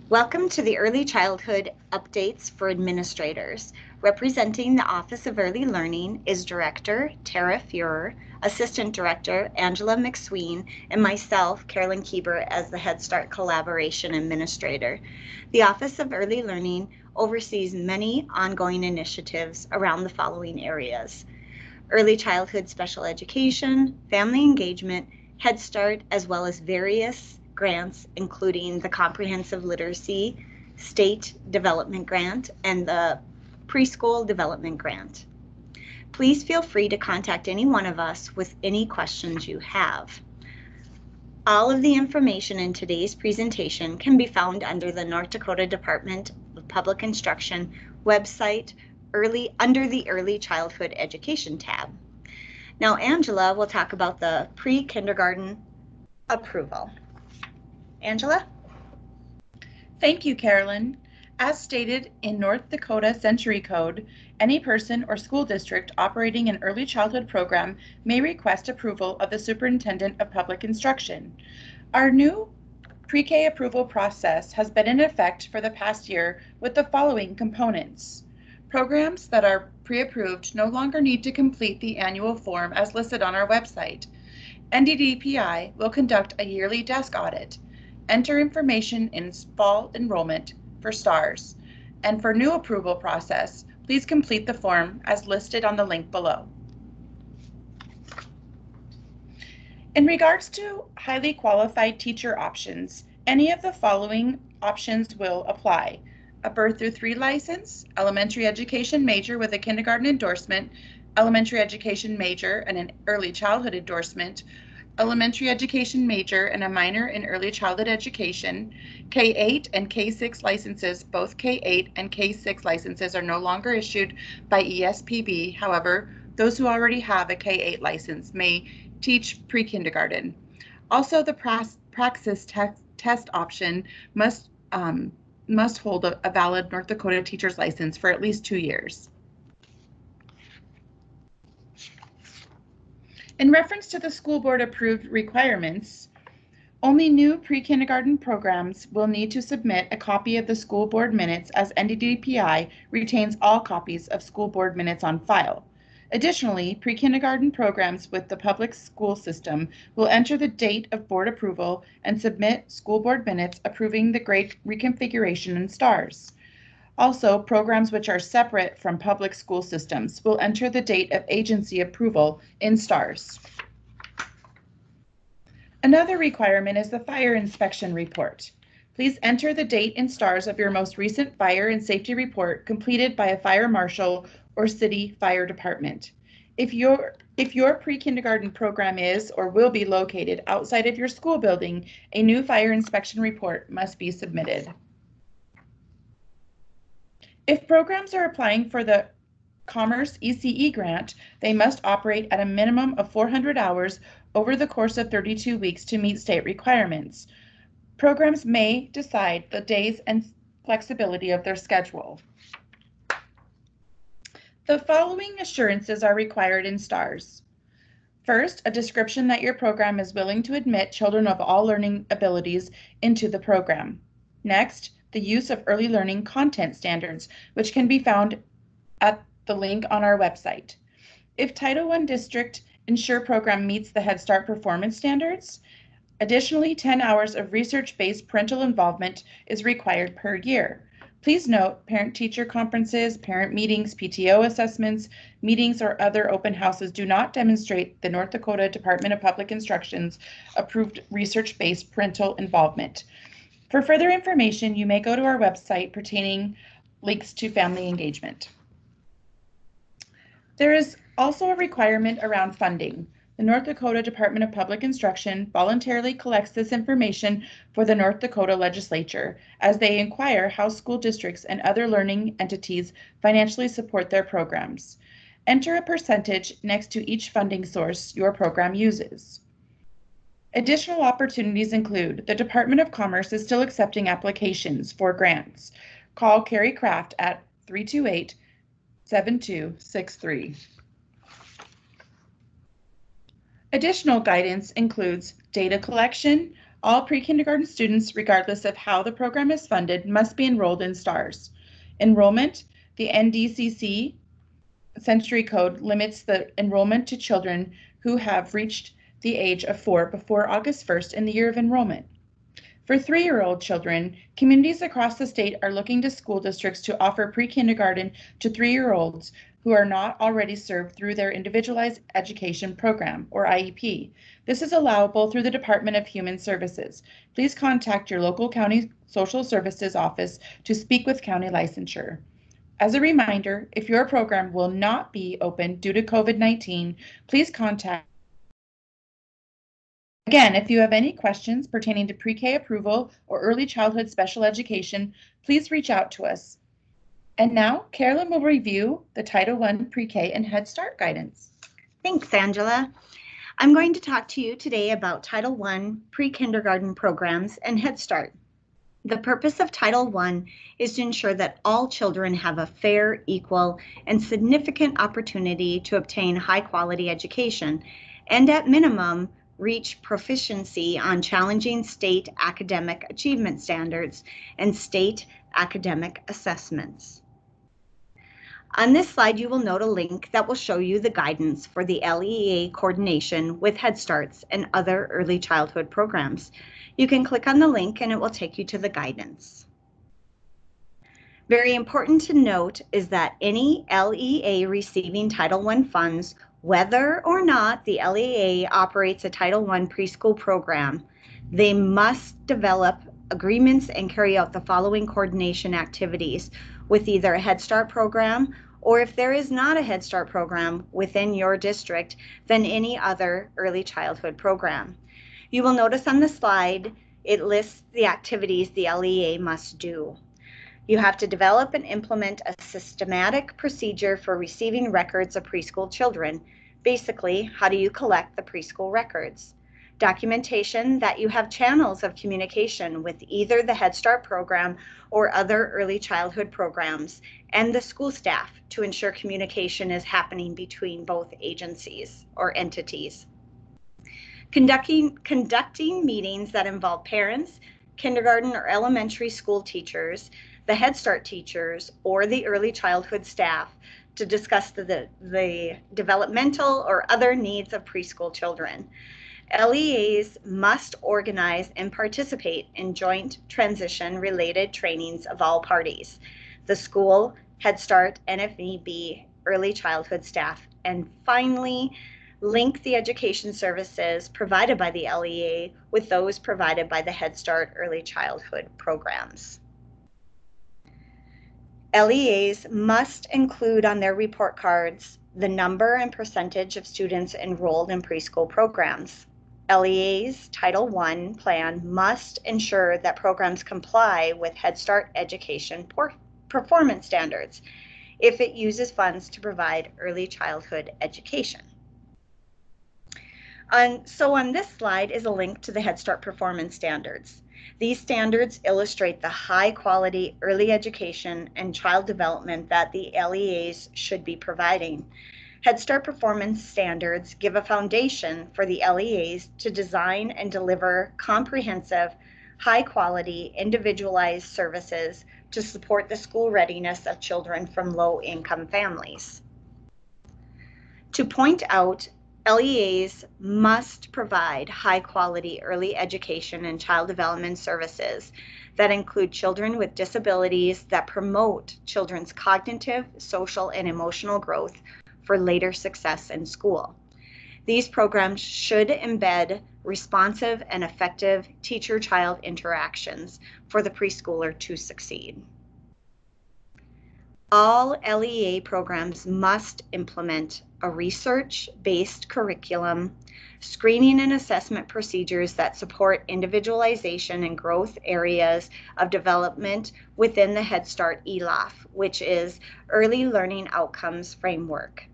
Welcome to the Early Childhood Updates for Administrators. Representing the Office of Early Learning is Director Tara Fuhrer, Assistant Director Angela McSween, and myself, Carolyn Kieber, as the Head Start Collaboration Administrator. The Office of Early Learning oversees many ongoing initiatives around the following areas: early childhood special education, family engagement, Head Start, as well as various grants, including the Comprehensive Literacy State Development Grant and the Preschool Development Grant. Please feel free to contact any one of us with any questions you have. All of the information in today's presentation can be found under the North Dakota Department of Public Instruction website under the Early Childhood Education tab. Now Angela will talk about the pre-kindergarten approval. Angela? Thank you, Carolyn. As stated in North Dakota Century Code, any person or school district operating an early childhood program may request approval of the Superintendent of Public Instruction. Our new PreK approval process has been in effect for the past year with the following components. Programs that are pre-approved no longer need to complete the annual form as listed on our website. NDDPI will conduct a yearly desk audit. Enter information in fall enrollment for STARS. And for new approval process, please complete the form as listed on the link below. In regards to highly qualified teacher options, any of the following options will apply: a birth through 3 license, elementary education major with a kindergarten endorsement, elementary education major and an early childhood endorsement, elementary education major and a minor in early childhood education. K-8 and K-6 licenses, both K-8 and K-6 licenses are no longer issued by ESPB. However, those who already have a K-8 license may teach pre-kindergarten. Also, the praxis test option must hold a valid North Dakota teacher's license for at least 2 years. In reference to the school board approved requirements, only new pre-kindergarten programs will need to submit a copy of the school board minutes, as NDDPI retains all copies of school board minutes on file. Additionally, pre-kindergarten programs with the public school system will enter the date of board approval and submit school board minutes approving the grade reconfiguration in STARS. Also, programs which are separate from public school systems will enter the date of agency approval in STARS. Another requirement is the fire inspection report. Please enter the date in STARS of your most recent fire and safety report completed by a fire marshal or city fire department. If your pre-kindergarten program is or will be located outside of your school building, a new fire inspection report must be submitted. If programs are applying for the Commerce ECE grant, they must operate at a minimum of 400 hours over the course of 32 weeks to meet state requirements. Programs may decide the days and flexibility of their schedule. The following assurances are required in STARS. First, a description that your program is willing to admit children of all learning abilities into the program. Next, the use of early learning content standards, which can be found at the link on our website. If Title I district ensure program meets the Head Start performance standards, additionally 10 hours of research-based parental involvement is required per year. Please note, parent-teacher conferences, parent meetings, PTO assessments, meetings, or other open houses do not demonstrate the North Dakota Department of Public Instruction's approved research-based parental involvement. For further information, you may go to our website pertaining links to family engagement. There is also a requirement around funding. The North Dakota Department of Public Instruction voluntarily collects this information for the North Dakota legislature as they inquire how school districts and other learning entities financially support their programs. Enter a percentage next to each funding source your program uses. Additional opportunities include the Department of Commerce is still accepting applications for grants. Call Carrie Kraft at 328-7263. Additional guidance includes data collection, All pre-kindergarten students, regardless of how the program is funded, must be enrolled in STARS. Enrollment, the NDCC Century Code limits the enrollment to children who have reached the age of 4 before August 1st in the year of enrollment. For 3-year-old children, communities across the state are looking to school districts to offer pre-kindergarten to 3-year-olds who are not already served through their Individualized Education Program, or IEP. This is allowable through the Department of Human Services. Please contact your local county social services office to speak with county licensure. As a reminder, if your program will not be open due to COVID-19, please contact. Again, if you have any questions pertaining to PreK approval or early childhood special education, please reach out to us. And now, Carolyn will review the Title I Pre-K and Head Start guidance. Thanks, Angela. I'm going to talk to you today about Title I pre-kindergarten programs and Head Start. The purpose of Title I is to ensure that all children have a fair, equal, and significant opportunity to obtain high-quality education, and at minimum, reach proficiency on challenging state academic achievement standards and state academic assessments. On this slide, you will note a link that will show you the guidance for the LEA coordination with Head Starts and other early childhood programs. You can click on the link and it will take you to the guidance. Very important to note is that any LEA receiving Title I funds, whether or not the LEA operates a Title I preschool program, they must develop agreements and carry out the following coordination activities with either a Head Start program, or if there is not a Head Start program within your district, then any other early childhood program. You will notice on the slide, it lists the activities the LEA must do. You have to develop and implement a systematic procedure for receiving records of preschool children. Basically, how do you collect the preschool records? Documentation that you have channels of communication with either the Head Start program or other early childhood programs and the school staff to ensure communication is happening between both agencies or entities. Conducting meetings that involve parents, kindergarten or elementary school teachers, the Head Start teachers, or the early childhood staff to discuss the developmental or other needs of preschool children. LEAs must organize and participate in joint transition-related trainings of all parties, the school, Head Start, and if need be, early childhood staff. And finally, link the education services provided by the LEA with those provided by the Head Start early childhood programs. LEAs must include on their report cards the number and percentage of students enrolled in preschool programs. LEA's Title I plan must ensure that programs comply with Head Start education performance standards if it uses funds to provide early childhood education. So on this slide is a link to the Head Start performance standards. These standards illustrate the high quality early education and child development that the LEAs should be providing. Head Start performance standards give a foundation for the LEAs to design and deliver comprehensive, high quality, individualized services to support the school readiness of children from low income families. To point out, LEAs must provide high quality early education and child development services that include children with disabilities that promote children's cognitive, social, and emotional growth for later success in school. These programs should embed responsive and effective teacher-child interactions for the preschooler to succeed. All LEA programs must implement a research-based curriculum, screening and assessment procedures that support individualization and growth areas of development within the Head Start ELAF, which is Early Learning Outcomes Framework.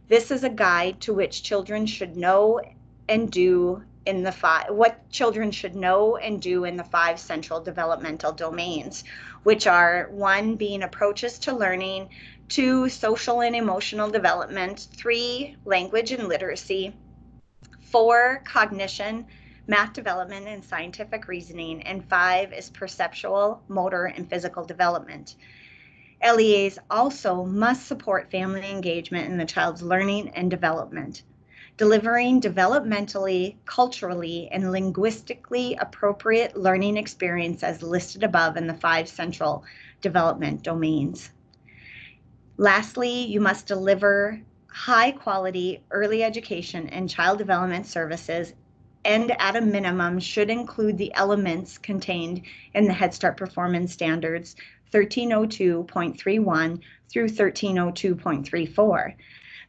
This is a guide to which children should know and do in the what children should know and do in the 5 central developmental domains, which are 1, being approaches to learning, 2, social and emotional development, 3, language and literacy, 4, cognition, math development and scientific reasoning, and 5 is perceptual, motor, and physical development. LEAs also must support family engagement in the child's learning and development. Delivering developmentally, culturally, and linguistically appropriate learning experience as listed above in the 5 central development domains. Lastly, you must deliver high quality early education and child development services, and at a minimum should include the elements contained in the Head Start Performance Standards 1302.31 through 1302.34.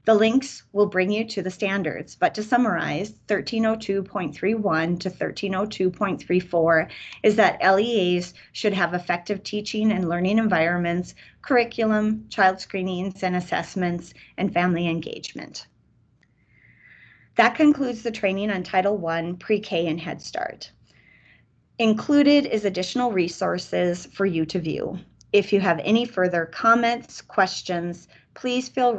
The links will bring you to the standards, but to summarize, 1302.31 to 1302.34 is that LEAs should have effective teaching and learning environments, curriculum, child screenings and assessments, and family engagement. That concludes the training on Title I, Pre-K and Head Start. Included is additional resources for you to view. If you have any further comments, questions, please feel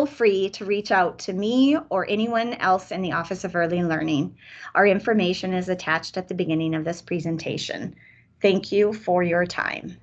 free to reach out to me or anyone else in the Office of Early Learning. Our information is attached at the beginning of this presentation. Thank you for your time.